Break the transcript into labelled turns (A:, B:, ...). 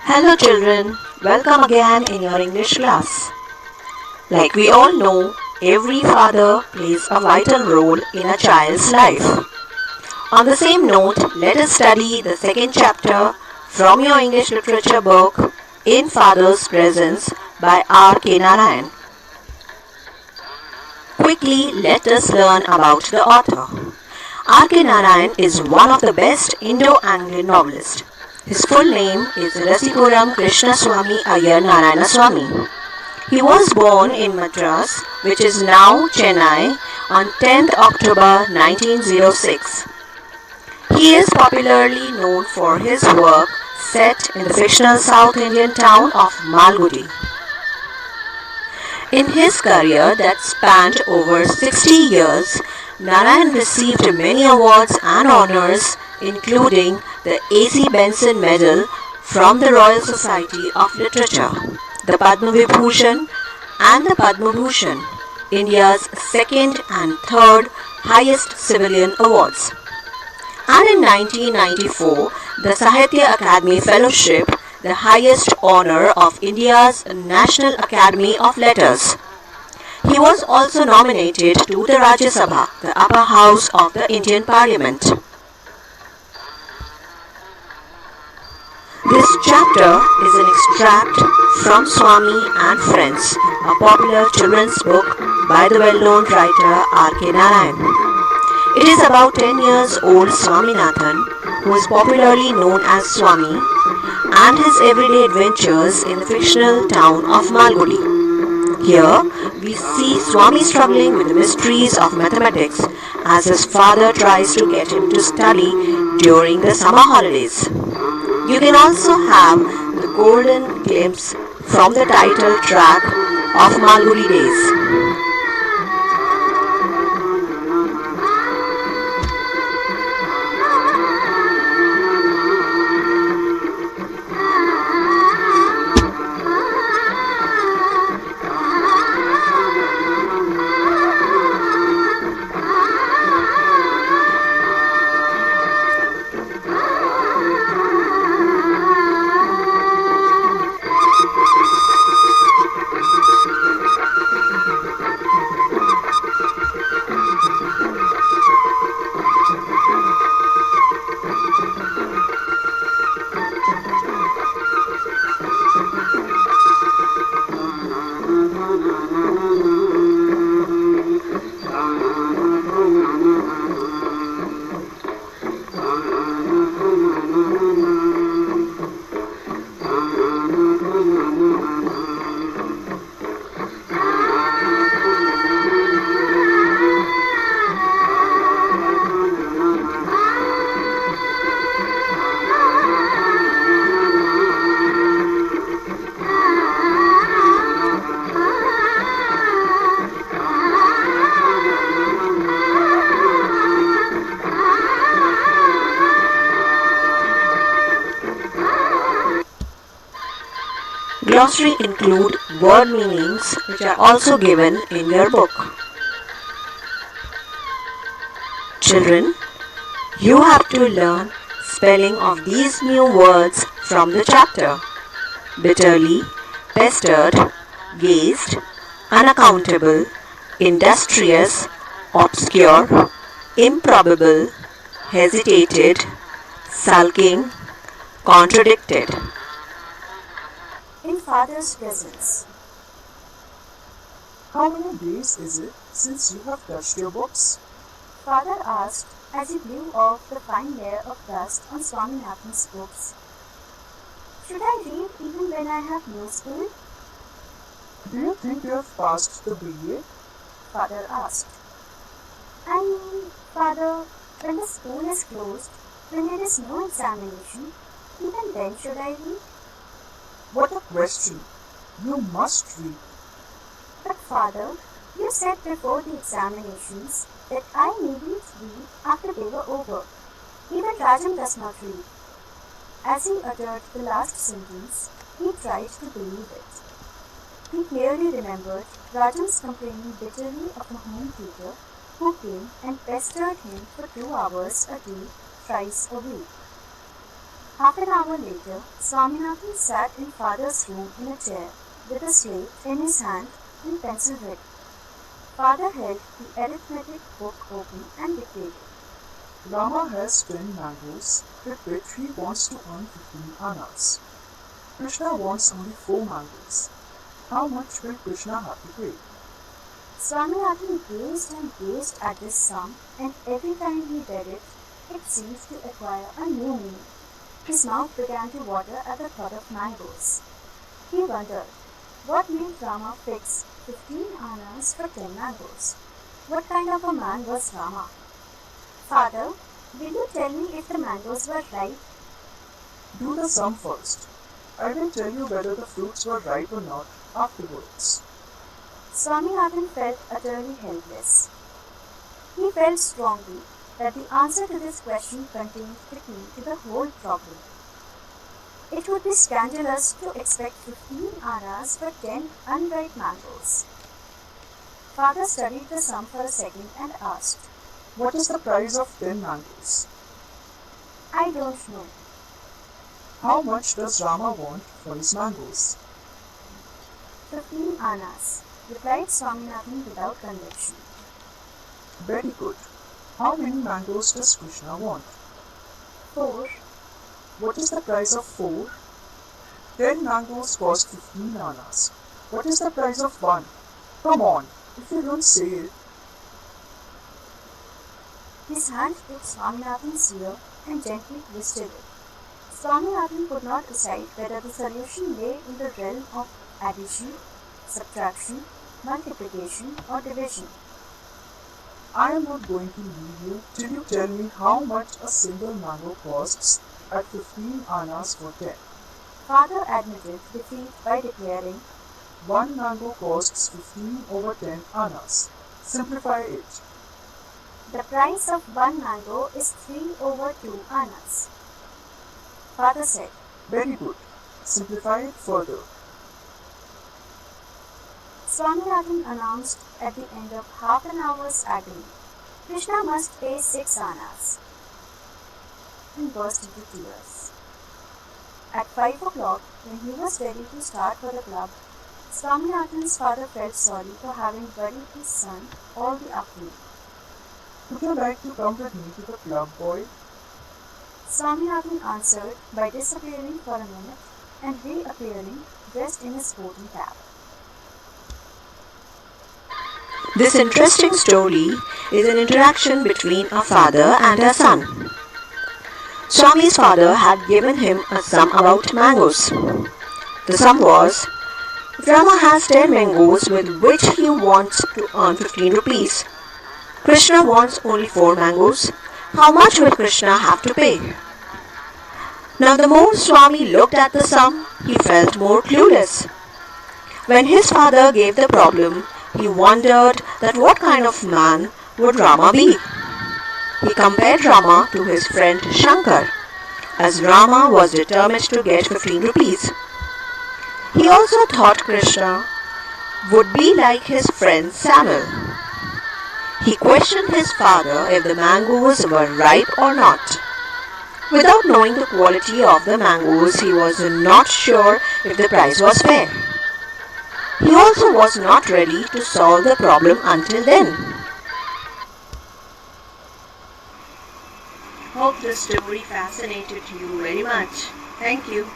A: Hello children, welcome again in your English class. Like we all know, every father plays a vital role in a child's life. On the same note, let us study the second chapter from your English literature book, In Father's Presence by R. K. Narayan. Quickly, let us learn about the author. R. K. Narayan is one of the best Indo-Anglo novelists. His full name is Rasipuram Krishnaswamy Iyer Narayanaswamy. He was born in Madras, which is now Chennai, on 10th October 1906. He is popularly known for his work set in the fictional South Indian town of Malgudi. In his career that spanned over 60 years, Narayan received many awards and honors, including the A.C. Benson Medal from the Royal Society of Literature, the Padma Vibhushan and the Padma Bhushan, India's second and third highest civilian awards. And in 1994, the Sahitya Akademi Fellowship, the highest honor of India's National Academy of Letters. He was also nominated to the Rajya Sabha, the upper house of the Indian Parliament. This chapter is an extract from Swami and Friends, a popular children's book by the well-known writer R. K. Narayan. It is about 10 years old Swaminathan, who is popularly known as Swami, and his everyday adventures in the fictional town of Malgudi. Here, we see Swami struggling with the mysteries of mathematics as his father tries to get him to study during the summer holidays. You can also have the golden glimpse from the title track of Malgudi Days. Glossary include word meanings which are also given in your book. Children, you have to learn spelling of these new words from the chapter. Bitterly, pestered, gazed, unaccountable, industrious, obscure, improbable, hesitated, sulking, contradicted.
B: In Father's Presence.
C: How many days is it since you have touched your books?
B: Father asked as he blew off the fine layer of dust on Swaminathan's books. Should I read even when I have no school?
C: Do you think you have passed the BA?
B: Father asked. I mean, Father, when the school is closed, when there is no examination, even then should I read?
C: What a question! You must read.
B: But Father, you said before the examinations that I needn't read after they were over. Even Rajam does not read. As he uttered the last sentence, he tried to believe it. He clearly remembered Rajam's complaining bitterly of a home tutor who came and pestered him for 2 hours a day, thrice a week. Half an hour later, Swaminathan sat in father's room in a chair with a slate in his hand and pencil ready. Father held the arithmetic book open and dictated.
C: Rama has 10 mangoes with which he wants to earn 15 annas. Krishna wants only 4 mangoes. How much will Krishna have to pay?
B: Swaminathan gazed and gazed at this sum, and every time he read it, it seemed to acquire a new meaning. His mouth began to water at the thought of mangoes. He wondered, what made Rama fix 15 annas for 10 mangoes? What kind of a man was Rama? Father, will you tell me if the mangoes were ripe?
C: Do the sum first. I will tell you whether the fruits were ripe or not afterwards.
B: Swaminathan felt utterly helpless. He felt strongly that the answer to this question contained the key to the whole problem. It would be scandalous to expect 15 annas for 10 unripe mangoes. Father studied the sum for a second and asked,
C: What is the price of 10 mangoes?
B: I don't know.
C: How much does Rama want for his mangoes?
B: 15 annas, replied Swaminathan without conviction.
C: Very good. How many mangoes does Krishna want?
B: 4.
C: What is the price of 4? 10 mangoes cost 15 annas. What is the price of 1? Come on, if you don't say it.
B: His hand took Swaminathan's ear and gently twisted it. Swaminathan could not decide whether the solution lay in the realm of addition, subtraction, multiplication, or division.
C: I am not going to leave you till you tell me how much a single mango costs at 15 annas for 10.
B: Father admitted defeat by declaring,
C: 1 mango costs 15 over 10 annas. Simplify it.
B: the price of 1 mango is 3 over 2 annas. Father said,
C: Very good. Simplify it further.
B: Swaminathan announced at the end of half an hour's agony, Krishna must pay 6 annas, and burst into tears. At 5 o'clock, when he was ready to start for the club, Swaminathan's father felt sorry for having worried his son all the afternoon.
C: Would you like to come with me to the club, boy?
B: Swaminathan answered by disappearing for a minute and reappearing dressed in his sporting cap.
A: This interesting story is an interaction between a father and a son. Swami's father had given him a sum about mangoes. The sum was, if Rama has 10 mangoes with which he wants to earn 15 rupees, Krishna wants only 4 mangoes, how much will Krishna have to pay? Now the more Swami looked at the sum, he felt more clueless. When his father gave the problem, he wondered that what kind of man would Rama be. He compared Rama to his friend Shankar, as Rama was determined to get 15 rupees. He also thought Krishna would be like his friend Samuel. He questioned his father if the mangoes were ripe or not. Without knowing the quality of the mangoes, he was not sure if the price was fair. He also was not ready to solve the problem until then. Hope the story fascinated you very much. Thank you.